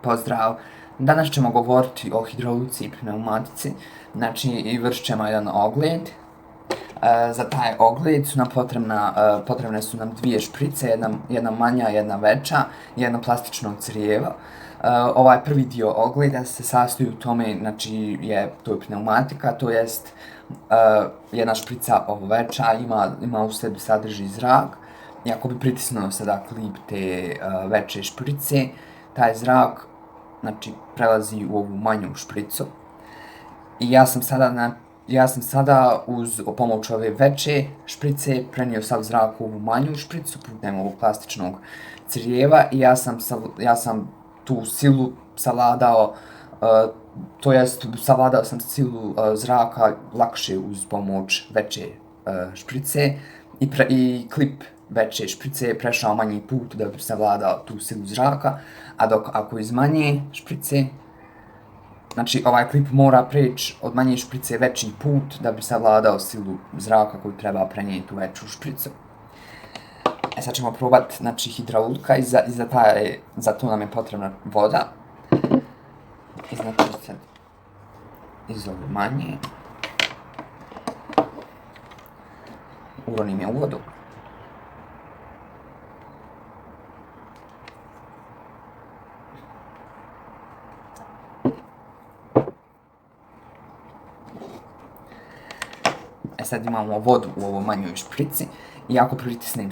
Pozdrav! Danas ćemo govoriti o hidraulici i pneumatici, znači i vršit ćemo jedan ogled. Za taj ogled su nam potrebne su nam dvije šprice, jedna manja, jedna veća, jedno plastično crijevo. Ovaj prvi dio ogleda se sastoji u tome, znači to je pneumatika, to jest jedna šprica veća, ima u sebi sadrži zrak. I ako bi pritisnuo sada klip te veće šprice, taj zrak znači prelazi u ovu manju špricu. I ja sam sada uz pomoć ove veće šprice prenio sav zrak u ovu manju špricu putem ovog plastičnog crijeva i ja sam tu silu savladao, savladao sam silu zraka lakše uz pomoć veće šprice i klip veće šprice je prešao manji put da bi savladao tu silu zraka, a dok ako iz manje šprice, znači ovaj klip mora preći od manje šprice veći put da bi savladao silu zraka koju treba prenijeti u veću špricu. Sad ćemo probati, znači, hidraulika i za to nam je potrebna voda. I znači sad iz ove manje uronim je u vodu. Sad imamo vodu u ovoj manjoj šprici i ako pritisnem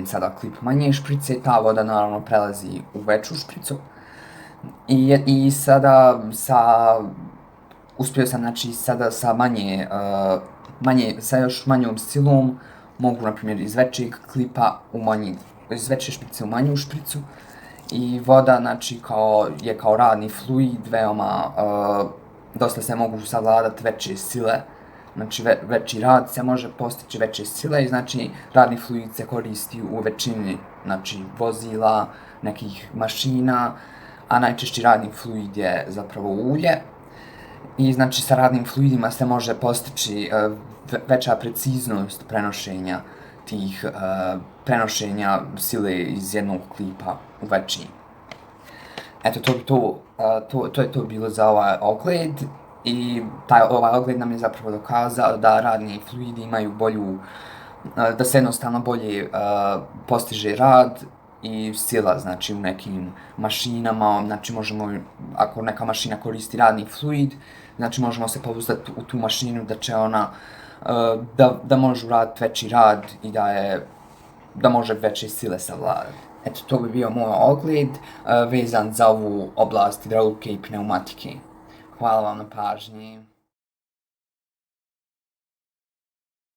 sada klip manje šprice, ta voda naravno prelazi u veću špricu. I sada uspio sam, znači, sada sa još manjom silom mogu, na primjer, iz većeg klipa iz veće šprice u manju špricu. I voda, znači, je kao radni fluid, dosta se mogu savladati veće sile. Znači, veći rad se može postići veće sile i znači radni fluid se koristi u većini, znači, vozila, nekih mašina, a najčešći radni fluid je zapravo ulje. I znači sa radnim fluidima se može postići veća preciznost prenošenja sile iz jednog klipa u veći. Eto, to je to bilo za ovaj ogled. I ovaj ogled nam je zapravo dokazao da radni fluidi imaju da se jednostavno bolje postiže rad i sila, znači, u nekim mašinama, znači ako neka mašina koristi radni fluid, znači možemo se pouzdati u tu mašinu da će ona, da može uraditi veći rad i da može veće sile savladati. Eto, to bi bio moj ogled vezan za ovu oblast hidraulike i pneumatike. Hvala vam na pažnji.